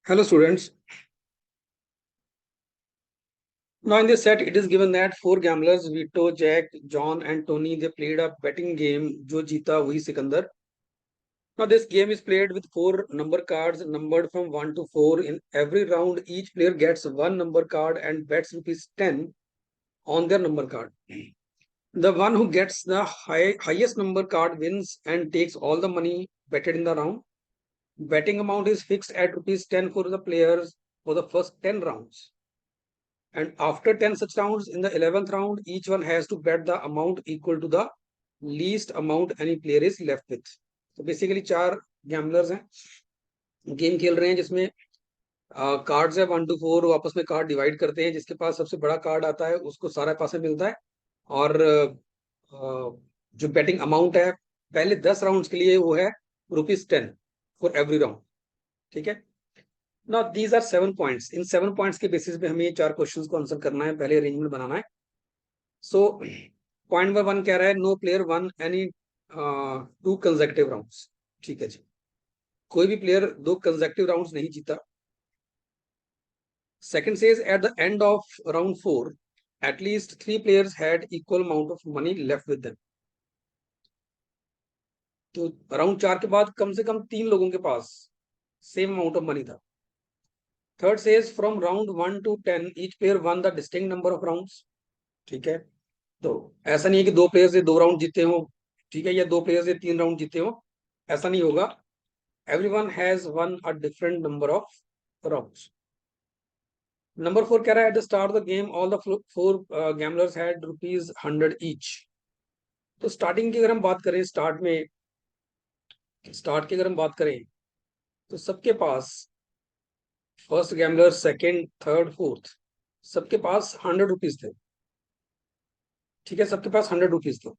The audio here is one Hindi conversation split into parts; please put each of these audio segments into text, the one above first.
Hello students. Now in this set it is given that four gamblers Vito, Jack, John and Tony they played a betting game जो जीता वही Sikandar. Now this game is played with four number cards numbered from 1 to 4. In every round each player gets one number card and bets rupees 10 on their number card. The one who gets the highest number card wins and takes all the money betted in the round. Betting amount is fixed at rupees 10 for the players for the first 10 rounds. And after 10 such rounds, in the 11th round, each one has to bet the amount equal to the least amount any player is left with. तो बेसिकली चार गैम्बलर्स हैं, गेम खेल रहे हैं जिसमें कार्ड्स है 1 to 4, वो आपस में कार्ड डिवाइड करते हैं, जिसके पास सबसे बड़ा कार्ड आता है उसको सारा पैसा मिलता है. और जो बेटिंग अमाउंट है पहले 10 राउंड्स के लिए वो है ₹10 फॉर एवरी राउंड. ठीक है. Now these are 7 points. In 7 points के बेसिस पे हमें ये 4 क्वेश्चंस को आंसर करना है, पहले अरेंजमेंट बनाना है. सो पॉइंट नंबर 1 कह रहा है no player won any 2 consecutive rounds. ठीक है जी, कोई भी प्लेयर 2 कंसेक्यूटिव राउंड्स नहीं जीता. Second says eight the end of round 4 at least 3 players had equal amount of money left with them. तो राउंड 4 के बाद कम से कम 3 लोगों के पास सेम अमाउंट ऑफ मनी था. Third says from round 1 to 10 each player one the distinct number of rounds. ठीक है. तो ऐसा नहीं है कि 2 प्लेयर से 2 राउंड जीते हो, ठीक है, या 2 प्लेयर से 3 राउंड जीते हो, ऐसा नहीं होगा. Everyone has one a different number of rounds. Number 4 कह रहा है at the start of the game all the 4 gamblers had ₹100 each. तो स्टार्टिंग की अगर हम बात करें, स्टार्ट की अगर हम बात करें तो सबके पास first gambler, second, third, fourth, सबके पास ₹100 थे. ठीक है, सबके पास ₹100 थे.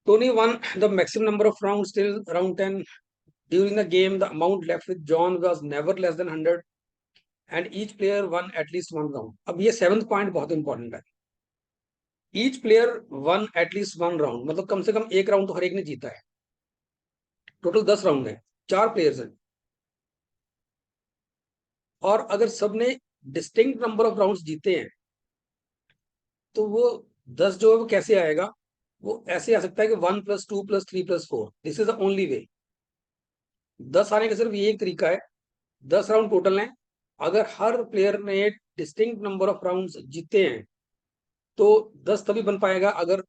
Tony won the maximum number of rounds till round 10. During the game, the amount left with John was never less than 100 and each player won at least one round. अब ये 7th पॉइंट बहुत इंपॉर्टेंट है. Each player won at least one round, मतलब कम से कम एक राउंड तो हर एक ने जीता है. टोटल 10 राउंड है, 4 प्लेयर्स हैं, और अगर सबने डिस्टिंक्ट नंबर ऑफ राउंड्स जीते हैं तो वो 10 जो है वो कैसे आएगा? वो ऐसे आ सकता है कि 1 + 2 + 3 + 4. This is the only way. 10 आने का सिर्फ ये एक तरीका है. 10 राउंड टोटल हैं. अगर हर प्लेयर ने डिस्टिंक्ट नंबर ऑफ राउंड्स जीते हैं तो 10 तभी बन पाएगा अगर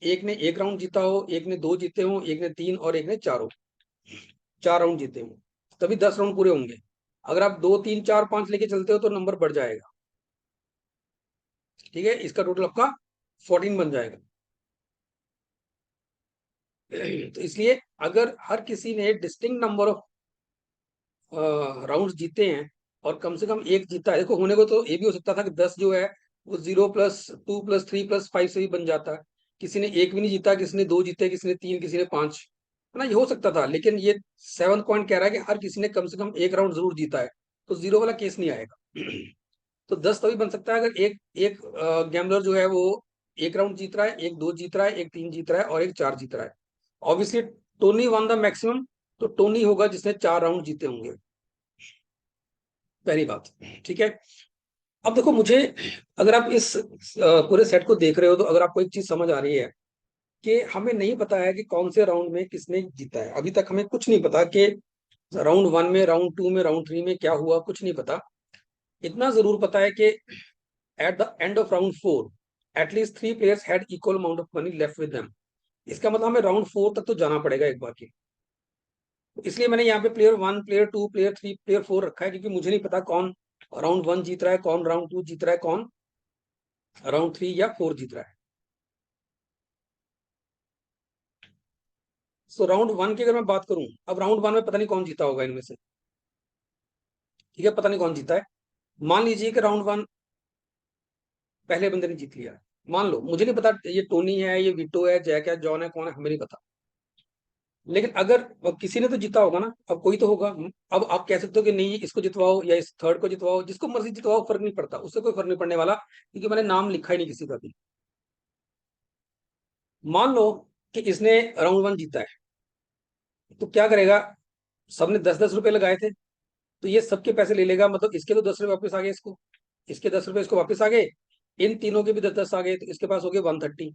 एक ने 1 राउंड जीता हो, एक ने 2 जीते हो, एक ने 3 और एक ने 4 राउंड जीते हो, तभी 10 राउंड पूरे होंगे. अगर आप 2, 3, 4, 5 लेके चलते हो तो नंबर बढ़ जाएगा. ठीक है, इसका टोटल आपका 14 बन जाएगा. तो इसलिए अगर हर किसी ने डिस्टिंक्ट नंबर ऑफ राउंड्स जीते हैं और कम से कम एक जीता है, देखो होने को तो ये भी हो सकता था कि 10 जो है वो 0 + 2 + 3 + 5 से भी बन जाता है. किसी ने एक भी नहीं जीता, किसी ने 2 जीते, किसी ने 3, किसी ने 5, है ना, ये हो सकता था. लेकिन ये 7th पॉइंट कह रहा है कि हर किसी ने कम से कम एक राउंड जरूर जीता है, तो 0 वाला केस नहीं आएगा. तो 10 तभी बन सकता है अगर एक एक गैम्बलर जो है वो एक राउंड जीत रहा है, एक 2 जीत रहा है, एक 3 जीत रहा है और एक 4 जीत रहा है. Obviously Tony one the maximum, तो टोनी होगा जिसने 4 राउंड जीते होंगे, पहली बात. ठीक है. अब देखो, मुझे अगर आप इस पूरे सेट को देख रहे हो तो अगर आपको एक चीज समझ आ रही है कि हमें नहीं पता है कि कौन से राउंड में किसने जीता है. अभी तक हमें कुछ नहीं पता कि राउंड 1 में, राउंड 2 में, राउंड 3 में क्या हुआ, कुछ नहीं पता. इतना जरूर पता है कि eight the end of round 4 at least 3 players had equal amount of money left with them. इसका मतलब हमें राउंड 4 तक तो जाना पड़ेगा एक बार की. इसलिए मैंने यहाँ पे प्लेयर 1, प्लेयर 2, प्लेयर 3, प्लेयर 4 रखा है, क्योंकि मुझे नहीं पता कौन राउंड 1 जीत रहा है, कौन राउंड 2 जीत रहा है, कौन राउंड 3 या 4 जीत रहा है. सो राउंड 1 की अगर मैं बात करूं, अब राउंड 1 में पता नहीं कौन जीता होगा इनमें से. ठीक है, पता नहीं कौन जीता है. मान लीजिए कि राउंड 1 पहले बंदे ने जीत लिया. मान लो, मुझे नहीं पता ये टोनी है, ये विटो है, जैक है, जॉन है, कौन है, हमें नहीं पता. लेकिन अगर अब किसी ने तो जीता होगा ना, अब कोई तो होगा. अब आप कह सकते हो कि नहीं इसको जितवाओ या इस थर्ड को जितवाओ, जिसको मर्जी जितवाओ, फर्क नहीं पड़ता, उससे कोई फर्क नहीं पड़ने वाला, क्योंकि मैंने नाम लिखा ही नहीं किसी का भी. मान लो कि इसने राउंड 1 जीता है, तो क्या करेगा, सबने 10-10 रुपए लगाए थे, तो ये सबके पैसे ले लेगा, मतलब इसके तो 10 रुपए वापस आ गए इसको, इसके 10 रुपए इसको वापस आ गए, इन तीनों के भी 10-10 आ गए, तो इसके पास हो गए 130,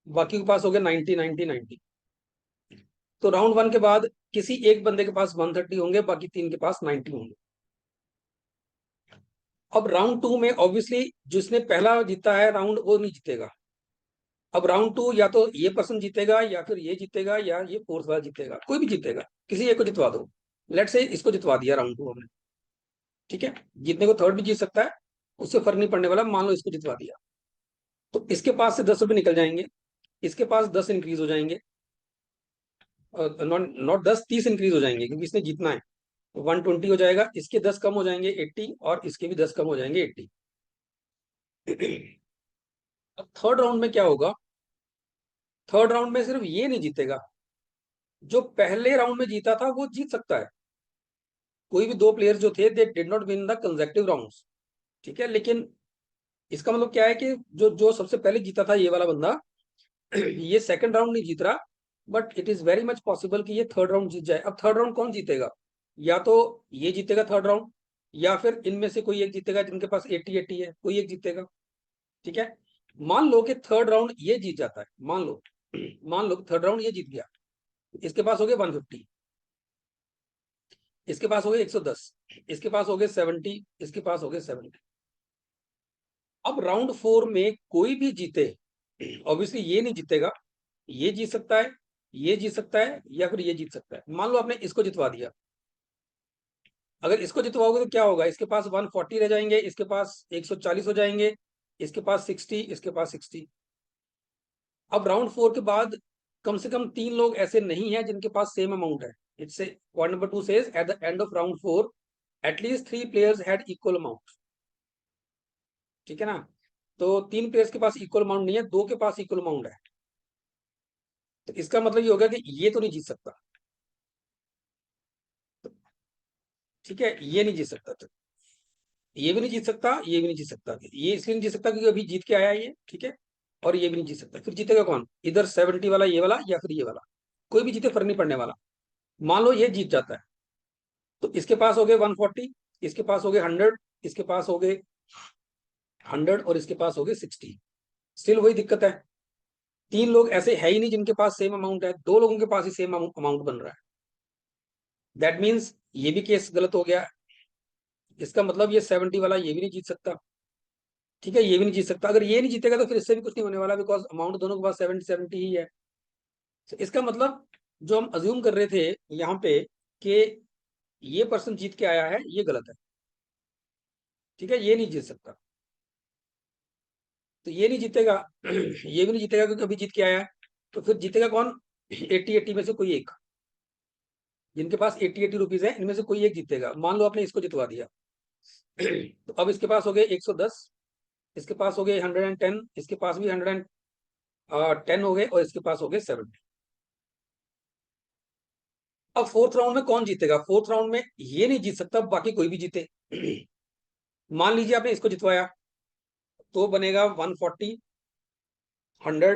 बाकी के पास हो गए 90-90-90। तो राउंड वन के बाद किसी एक बंदे के पास 130 होंगे, बाकी तीन के पास 90 होंगे। अब राउंड टू में ऑब्वियसली जिसने पहला जीता है राउंड, वो नहीं जीतेगा। अब राउंड टू या तो ये पर्सन जीतेगा, या फिर ये जीतेगा, या ये फोर्थ वाला जीतेगा, कोई भी जीतेगा, किसी एक को जितवा दो। लेट से इसको जितवा दिया राउंड टू हमने, ठीक है, जीतने को थर्ड भी जीत सकता है, उससे फर्क नहीं पड़ने वाला, मान लो इसको जितवा दिया, तो इसके पास से 10 रुपए निकल जाएंगे, इसके पास 10 इंक्रीज हो जाएंगे, नॉट नॉट 10, 30 इंक्रीज हो जाएंगे, क्योंकि इसने जीतना है। 120 हो जाएगा, इसके 10 कम हो जाएंगे 80, और इसके भी 10 कम हो जाएंगे 80। अब थर्ड राउंड में क्या होगा, थर्ड राउंड में सिर्फ ये नहीं जीतेगा, जो पहले राउंड में जीता था वो जीत सकता है। कोई भी दो प्लेयर जो थे, they did not win the consecutive rounds, ठीक है, लेकिन इसका मतलब क्या है कि जो जो सबसे पहले जीता था ये वाला बंदा, ये सेकंड राउंड नहीं जीत रहा, but it is very much possible कि ये थर्ड राउंड जीत जाए। अब थर्ड राउंड कौन जीतेगा, या तो ये जीतेगा थर्ड राउंड, या फिर इनमें से कोई एक जीतेगा, जिनके पास 80-80 है, कोई एक जीतेगा, ठीक है। मान लो कि थर्ड राउंड ये जीत जाता है, मान लो मान लो थर्ड राउंड ये जीत गया, इसके पास हो गए 150, इसके पास हो गए 110, इसके पास हो गए 70, इसके पास हो गए 70। अब राउंड फोर में कोई भी जीते, ऑब्वियसली ये नहीं जीतेगा, ये जीत सकता है, ये जीत सकता है, या फिर ये जीत सकता है। मान लो आपने इसको जितवा दिया, अगर इसको जितवाओगे तो क्या होगा, इसके पास 140 रह जाएंगे, इसके पास 140 हो जाएंगे, इसके पास 60, इसके पास 60। अब राउंड फोर के बाद कम से कम 3 लोग ऐसे नहीं है जिनके पास सेम अमाउंट है। It's point number 2 says eight the end of round four at least 3 players had equal amount, ठीक है ना। तो 3 प्लेयर्स के पास इक्वल अमाउंट नहीं है, 2 के पास इक्वल अमाउंट है, तो इसका मतलब ये होगा कि ये तो नहीं जीत सकता, ठीक है, ये नहीं जीत सकता, तो ये भी नहीं जीत सकता, ये भी नहीं जीत सकता, ये इसलिए नहीं जीत सकता क्योंकि अभी जीत के आया है ये, ठीक है, और ये भी नहीं जीत सकता। फिर जीतेगा कौन, इधर 70 वाला ये वाला, या फिर ये वाला, कोई भी जीते फर्क नहीं पड़ने वाला। मान लो ये जीत जाता है, तो इसके पास हो गए 140, इसके पास हो गए 100, इसके पास हो गए 100, और इसके पास हो गए 60। स्टिल वही दिक्कत है, 3 लोग ऐसे है ही नहीं जिनके पास सेम अमाउंट है, 2 लोगों के पास ही सेम अमाउंट बन रहा है। दैट मीन्स ये भी केस गलत हो गया, इसका मतलब ये 70 वाला ये भी नहीं जीत सकता, ठीक है, ये भी नहीं जीत सकता। अगर ये नहीं जीतेगा तो फिर इससे भी कुछ नहीं होने वाला, बिकॉज अमाउंट दोनों के पास 70-70 ही है। तो इसका मतलब जो हम अज्यूम कर रहे थे यहाँ पे कि ये पर्सन जीत के आया है, ये गलत है, ठीक है, ये नहीं जीत सकता, तो ये नहीं जीतेगा, ये भी नहीं जीतेगा क्योंकि अभी जीत के आया है। तो फिर जीतेगा कौन, 80-80 में से कोई एक, जिनके पास 80-80 रुपीज है, इनमें से कोई एक जीतेगा। मान लो आपने इसको जितवा दिया, तो अब इसके पास हो गए 110, इसके पास हो गए 110, इसके पास भी 110 हो गए, और इसके पास हो गए 70। अब फोर्थ राउंड में कौन जीतेगा, फोर्थ राउंड में ये नहीं जीत सकता, बाकी कोई भी जीते। मान लीजिए आपने इसको जितवाया, तो बनेगा 140, 100,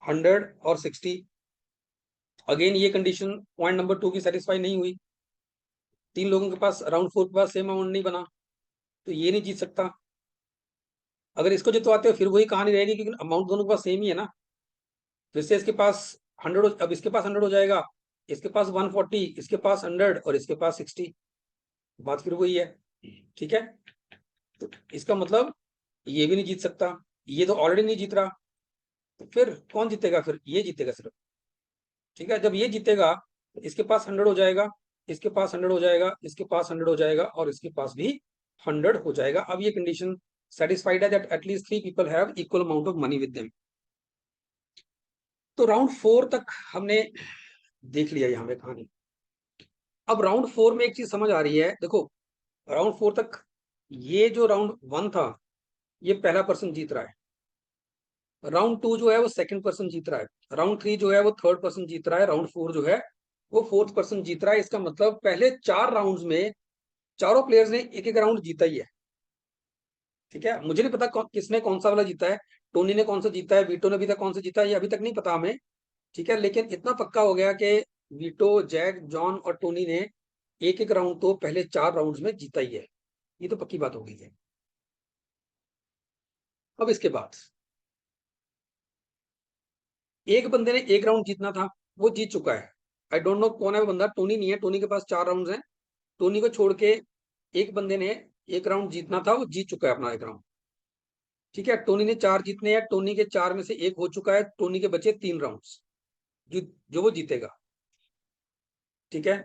100 और 60। अगेन ये कंडीशन पॉइंट नंबर 2 की सेटिस्फाई नहीं हुई, 3 लोगों के पास राउंड फोर के पास सेम अमाउंट नहीं बना, तो ये नहीं जीत सकता। अगर इसको जितवाते हो फिर वही कहानी रहेगी, क्योंकि अमाउंट दोनों के पास सेम ही है ना। फिर से इसके पास 100, अब इसके पास 100 हो जाएगा, इसके पास 140, इसके पास 100, और इसके पास 60, बात फिर वही है, ठीक है। तो इसका मतलब ये भी नहीं जीत सकता, ये तो ऑलरेडी नहीं जीत रहा, तो फिर कौन जीतेगा, फिर ये जीतेगा सिर्फ, ठीक है। जब ये जीतेगा तो इसके पास 100 हो जाएगा, इसके पास 100 हो जाएगा, इसके पास 100 हो जाएगा, और इसके पास भी 100 हो जाएगा। अब ये कंडीशन सेटिस्फाइड है that at least 3 people have equal amount of money with them. तो राउंड फोर तक हमने देख लिया यहाँ पे कहानी। अब राउंड फोर में एक चीज समझ आ रही है, देखो, राउंड फोर तक ये जो राउंड वन था, ये पहला पर्सन जीत रहा है, राउंड टू जो है वो सेकंड पर्सन जीत रहा है, राउंड थ्री जो है वो थर्ड पर्सन जीत रहा है, राउंड फोर जो है वो फोर्थ पर्सन जीत रहा है। इसका मतलब पहले 4 राउंड्स में चारों प्लेयर्स ने एक एक राउंड जीता ही है, ठीक है। मुझे नहीं पता किसने कौन सा वाला जीता है, टोनी ने कौन सा जीता है, वीटो ने अभी तक कौन सा जीता है, ये अभी तक नहीं पता हमें, ठीक है, लेकिन इतना पक्का हो गया कि वीटो, जैक, जॉन और टोनी ने एक एक राउंड तो पहले 4 राउंड्स में जीता ही है। ये तो पक्की बात हो गई है। अब इसके बाद एक बंदे ने एक राउंड जीतना था, वो जीत चुका है। आई डोंट नो कौन है वो बंदा। टोनी नहीं है, टोनी के पास 4 राउंड्स हैं। टोनी को छोड़ के एक बंदे ने एक राउंड जीतना था, वो जीत चुका है अपना एक राउंड। ठीक है, टोनी ने 4 जीतने हैं, टोनी के 4 में से एक हो चुका है, टोनी के बचे 3 राउंड्स जो जो वो जीतेगा। ठीक है,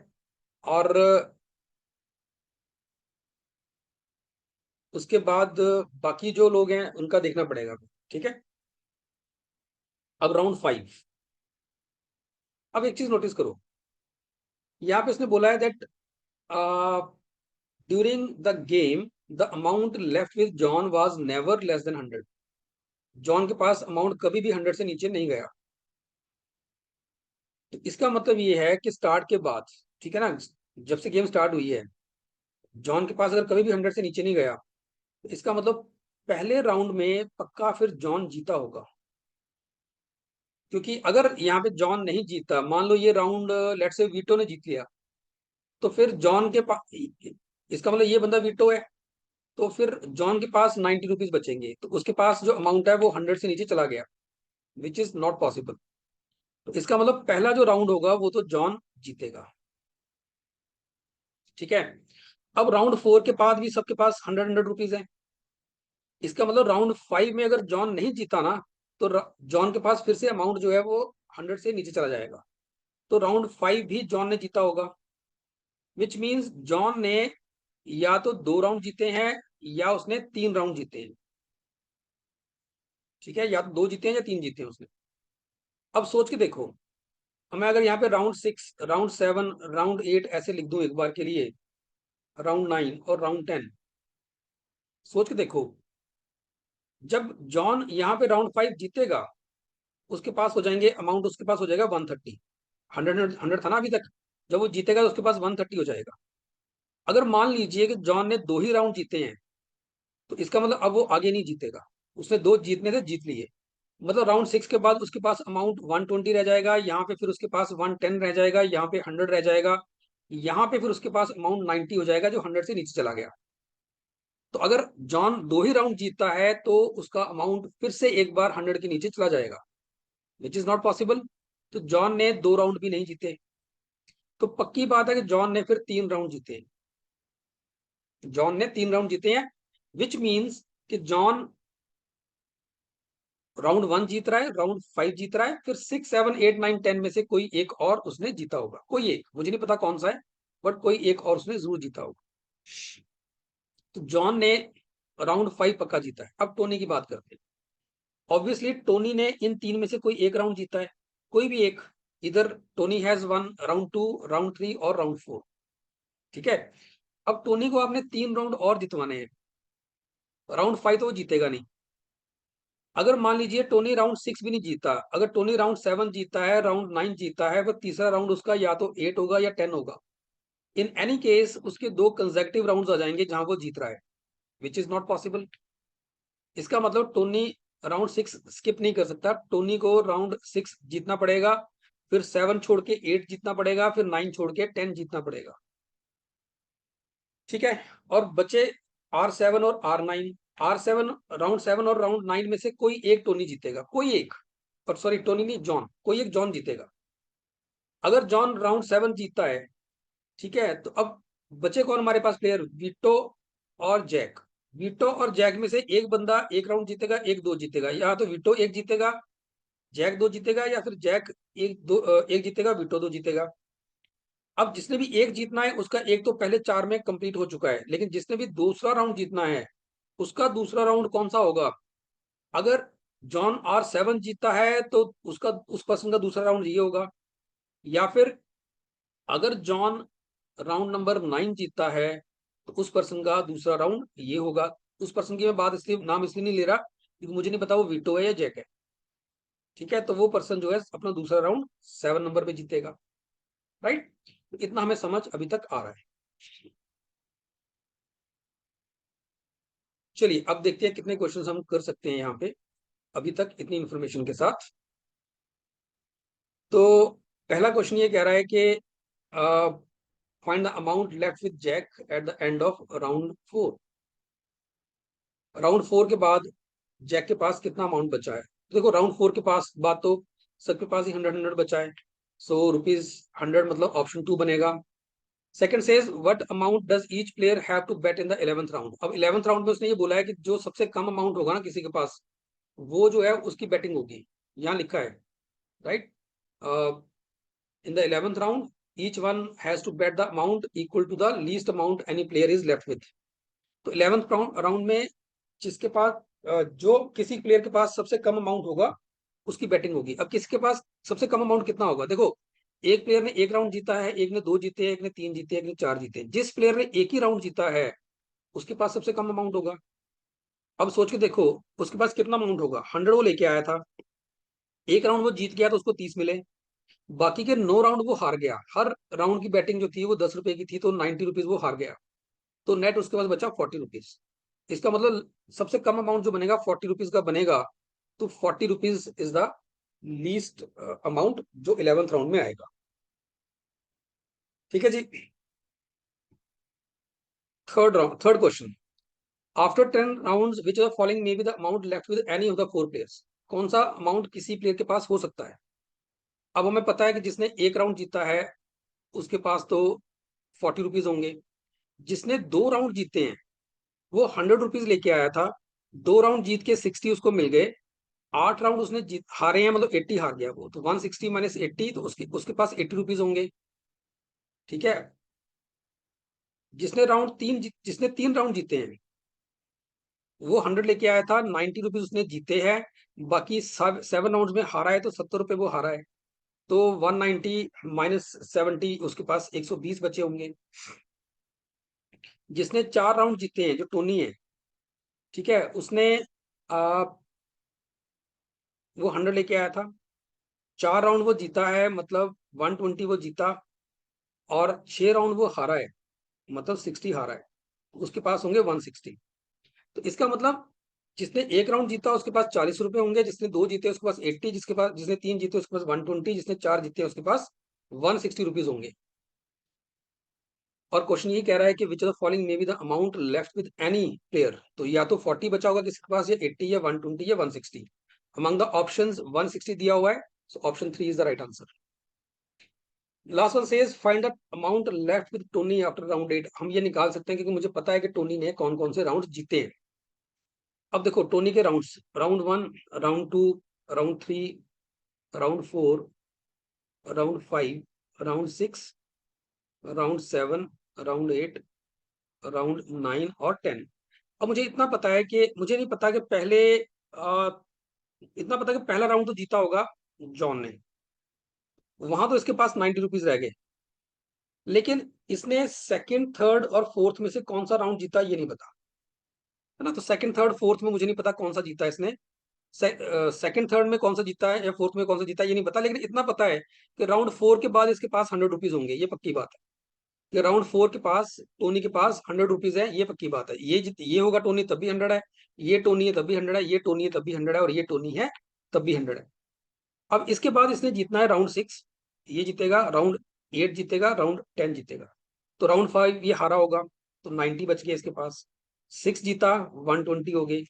और उसके बाद बाकी जो लोग हैं उनका देखना पड़ेगा। ठीक है, अब राउंड 5। अब एक चीज नोटिस करो, यहाँ पे इसने बोला है that during the game the amount left with John was never less than 100। John के पास अमाउंट कभी भी 100 से नीचे नहीं गया। तो इसका मतलब ये है कि स्टार्ट के बाद, ठीक है ना, जब से गेम स्टार्ट हुई है, जॉन के पास अगर कभी भी 100 से नीचे नहीं गया, तो इसका मतलब पहले राउंड में पक्का फिर जॉन जीता होगा। क्योंकि अगर यहाँ पे जॉन नहीं जीता, मान लो ये राउंड लेट्स से वीटो ने जीत लिया, तो फिर जॉन के पास, इसका मतलब ये बंदा वीटो है, तो फिर जॉन के पास 90 रुपीज बचेंगे, तो उसके पास जो अमाउंट है वो 100 से नीचे चला गया, विच इज नॉट पॉसिबल। तो इसका मतलब पहला जो राउंड होगा वो तो जॉन जीतेगा। ठीक है, अब राउंड 4 के बाद भी सबके पास 100 100 रुपीज है। इसका मतलब राउंड 5 में अगर जॉन नहीं जीता ना, तो जॉन के पास फिर से अमाउंट जो है वो 100 से नीचे चला जाएगा। तो राउंड 5 भी जॉन ने जीता होगा, विच मीन्स जॉन ने या तो 2 राउंड जीते हैं या उसने 3 राउंड जीते हैं। ठीक है, या तो 2 जीते हैं या 3 जीते हैं उसने। अब सोच के देखो, मैं अगर यहाँ पे राउंड 6, राउंड 7, राउंड 8 ऐसे लिख दूं एक बार के लिए, राउंड 9 और राउंड 10, सोच के देखो, जब जॉन यहाँ पे राउंड 5 जीतेगा, उसके पास हो जाएंगे अमाउंट, उसके पास हो जाएगा 130। 100 था ना अभी तक, जब वो जीतेगा तो उसके पास 130 हो जाएगा। अगर मान लीजिए कि जॉन ने 2 ही राउंड जीते हैं, तो इसका मतलब अब वो आगे नहीं जीतेगा। उसने 2 जीतने थे, जीत लिए। मतलब राउंड 6 के बाद उसके पास अमाउंट 120 रह जाएगा, यहाँ पे फिर उसके पास 110 रह जाएगा, यहाँ पे 100 रह जाएगा, यहाँ पे फिर उसके पास अमाउंट 90 हो जाएगा जो 100 से नीचे चला गया। तो अगर जॉन 2 ही राउंड जीतता है तो उसका अमाउंट फिर से एक बार 100 के नीचे चला जाएगा, विच इज नॉट पॉसिबल। तो जॉन ने 2 राउंड भी नहीं जीते, तो पक्की बात है कि जॉन ने फिर 3 राउंड जीते। जॉन ने 3 राउंड जीते हैं, विच मीन्स कि जॉन राउंड 1 जीत रहा है, राउंड 5 जीत रहा है, फिर 6 7 8 9 10 में से कोई एक और उसने जीता होगा। कोई एक, मुझे नहीं पता कौन सा है, बट कोई एक और उसने जरूर जीता होगा। तो जॉन ने राउंड 5 पक्का जीता है। अब टोनी की बात करते हैं। ऑब्वियसली टोनी ने इन 3 में से कोई एक राउंड जीता है, कोई भी एक। इधर Tony has one round 2, round 3 और राउंड 4। ठीक है, अब टोनी को आपने 3 राउंड और जितवाने हैं, राउंड 5 तो वो जीतेगा नहीं। अगर मान लीजिए टोनी राउंड 6 भी नहीं जीता, अगर टोनी राउंड 7 जीता है, राउंड 9 जीता है, वो तीसरा राउंड उसका या तो 8 होगा या 10 होगा। इन एनी केस उसके 2 कंसेक्टिव राउंड्स आ जाएंगे जहां वो जीत रहा है, विच इज नॉट पॉसिबल। इसका मतलब टोनी राउंड 6 स्किप नहीं कर सकता, टोनी को राउंड 6 जीतना पड़ेगा, फिर 7 छोड़ के 8 जीतना पड़ेगा, फिर 9 छोड़ के 10 जीतना पड़ेगा। ठीक है, और बचे R7 और R9। R7, राउंड 7 और राउंड 9 में से कोई एक टोनी जीतेगा, कोई एक। और सॉरी, टोनी नहीं, जॉन, कोई एक जॉन जीतेगा। अगर जॉन राउंड 7 जीतता है, ठीक है, तो अब बचे कौन हमारे पास प्लेयर, वीटो और जैक। वीटो और जैक में से एक बंदा एक राउंड जीतेगा, एक 2 जीतेगा, या तो वीटो 1 जीतेगा, जैक 2 जीतेगा, या फिर जैक 1 जीतेगा, वीटो 2 जीतेगा। अब जिसने भी एक जीतना है उसका एक तो पहले 4 में कंप्लीट हो चुका है, लेकिन जिसने भी दूसरा राउंड जीतना है, उसका दूसरा राउंड कौन सा होगा। अगर जॉन R7 जीता है तो उसका, उस पर्सन का दूसरा राउंड ये होगा। या फिर अगर जॉन राउंड नंबर 9 जीतता है, तो उस पर्सन का दूसरा राउंड ये होगा। उस पर्सन की मैं बात इसलिए, नाम इसलिए नहीं ले रहा क्योंकि मुझे नहीं पता वो वीटो है या जैक है। ठीक है, तो वो पर्सन जो है अपना दूसरा राउंड 7 नंबर पे जीतेगा। राइट, इतना हमें समझ अभी तक आ रहा है। चलिए अब देखते हैं कितने क्वेश्चंस हम कर सकते हैं यहाँ पे अभी तक इतनी इंफॉर्मेशन के साथ। तो पहला क्वेश्चन ये कह रहा है कि find the amount left with Jack at the end of round 4। Round 4 के बाद जैक के पास कितना अमाउंट बचा है। तो देखो राउंड 4 के पास बाद तो सबके पास ही 100 बचा है, सो ₹100 मतलब ऑप्शन 2 बनेगा। Second says what amount does each player have to bet in the 11th round. अब 11th राउंड में उसने ये बोला है कि जो सबसे कम अमाउंट होगा ना किसी के पास, वो जो है उसकी बैटिंग होगी। यहाँ लिखा है right, in the 11th round each one has to bet the amount equal to the least amount any player is left with. तो 11th राउंड में जिसके पास जो किसी प्लेयर के पास सबसे कम अमाउंट होगा उसकी बैटिंग होगी। अब किसके पास सबसे कम अमाउंट कितना होगा, देखो एक प्लेयर ने एक राउंड जीता है, एक ने 2 जीते हैं, एक ने 3 जीते हैं, एक ने 4 जीते हैं। जिस प्लेयर ने एक ही राउंड जीता है उसके पास सबसे कम अमाउंट होगा। अब सोच के देखो उसके पास कितना अमाउंट होगा, 100 वो लेके आया था, एक राउंड वो जीत गया तो उसको 30 मिले, बाकी के 9 राउंड वो हार गया। हर राउंड की बैटिंग जो थी वो 10 रुपए की थी, तो 90 रुपीज वो हार गया, तो नेट उसके पास बचा 40 रुपीज। इसका मतलब सबसे कम अमाउंट जो बनेगा 40 रुपीज का बनेगा, तो 40 rupees is the least amount जो 11th राउंड में आएगा। ठीक है जी। Third question, after 10 rounds which of the following may be the amount left with any of the 4 players. कौन सा अमाउंट किसी प्लेयर के पास हो सकता है। अब हमें पता है कि जिसने एक राउंड जीता है उसके पास तो 40 रुपीज होंगे। जिसने 2 राउंड जीते हैं वो 100 रुपीज लेके आया था, 2 राउंड जीत के 60 उसको मिल गए। 8 राउंड उसने जीत हारे हैं, मतलब 80 हार गया वो, तो 160 माइनस 80, तो उसके पास 80 रुपीज होंगे। ठीक है। जिसने 3 राउंड जीते हैं वो 100 लेके आया था, 90 रुपीज उसने जीते हैं, बाकी 7 राउंड में हारा है तो 70 रुपए वो हारा है, तो 190 माइनस 70 उसके पास 120 बचे होंगे। जिसने 4 राउंड जीते हैं जो टोनी है, ठीक है, उसने आ, वो 100 लेके आया था, 4 राउंड वो जीता है मतलब 120 वो जीता, और 6 राउंड वो हारा है मतलब 60 हारा है, उसके पास होंगे 160। तो इसका मतलब जिसने एक राउंड जीता उसके पास 40 रुपए होंगे, जिसने 2 जीते उसके पास 80, जिसने 3 जीते उसके पास 120, जिसने 4 जीते उसके पास 160 रुपीज होंगे। और क्वेश्चन ये कह रहा है कि विच of the following may be the amount left with any player. तो या तो 40 बचा होगा किसी के पास, या 80, या 120, या 160। अमंग द ऑप्शंस 160 दिया हुआ है, so option 3 is the right answer. Last one says find the amount left with Tony after round 8। हम ये निकाल सकते हैं क्योंकि मुझे पता है कि टोनी ने कौन कौन से राउंड जीते हैं। अब देखो टोनी के rounds, round 1, round 2, round 3, round 4, round 5, round 6, round 7, round 8, round 9 और 10। अब मुझे इतना पता है कि मुझे नहीं पता कि इतना पता है कि पहला राउंड तो जीता होगा जॉन ने, वहां तो इसके पास 90 रुपीज रह गए। लेकिन इसने सेकंड, थर्ड और फोर्थ में से कौन सा राउंड जीता ये नहीं पता, है ना। तो सेकंड, थर्ड, फोर्थ में मुझे नहीं पता कौन सा जीता इसने। सेकंड, थर्ड में कौन सा जीता है या फोर्थ में कौन सा जीता है ये नहीं पता, लेकिन इतना पता है कि राउंड 4 के बाद इसके पास 100 रुपीज होंगे, ये पक्की बात है। कि राउंड 4 के पास टोनी के पास 100 रुपीज है, ये पक्की बात है। ये होगा टोनी तब भी 100 है, ये टोनी है तब भी 100 है, ये टोनी है तब भी 100 है, और ये टोनी है तब भी 100 है। अब इसके बाद इसने जीतना है राउंड 6, ये जीतेगा, राउंड 8 जीतेगा, राउंड 10 जीतेगा। तो राउंड 5 ये हारा होगा, तो 90 बच गए इसके पास। 6 जीता 120 हो गए,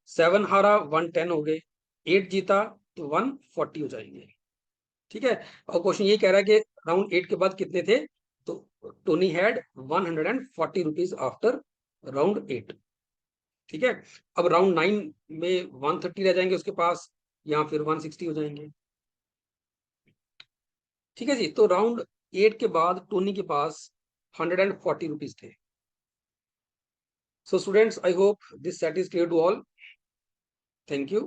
7 हारा 110 हो गए, 8 जीता तो 140 हो जाएंगे। ठीक है। और क्वेश्चन ये कह रहा है कि राउंड 8 के बाद कितने थे, तो Tony had 140 rupees after round 8। ठीक है। अब राउंड 9 में 130 रह जाएंगे उसके पास, या फिर 160 हो जाएंगे। ठीक है जी। तो राउंड 8 के बाद टोनी के पास 140 रुपीज थे। So students, I hope this set is clear to all. Thank you.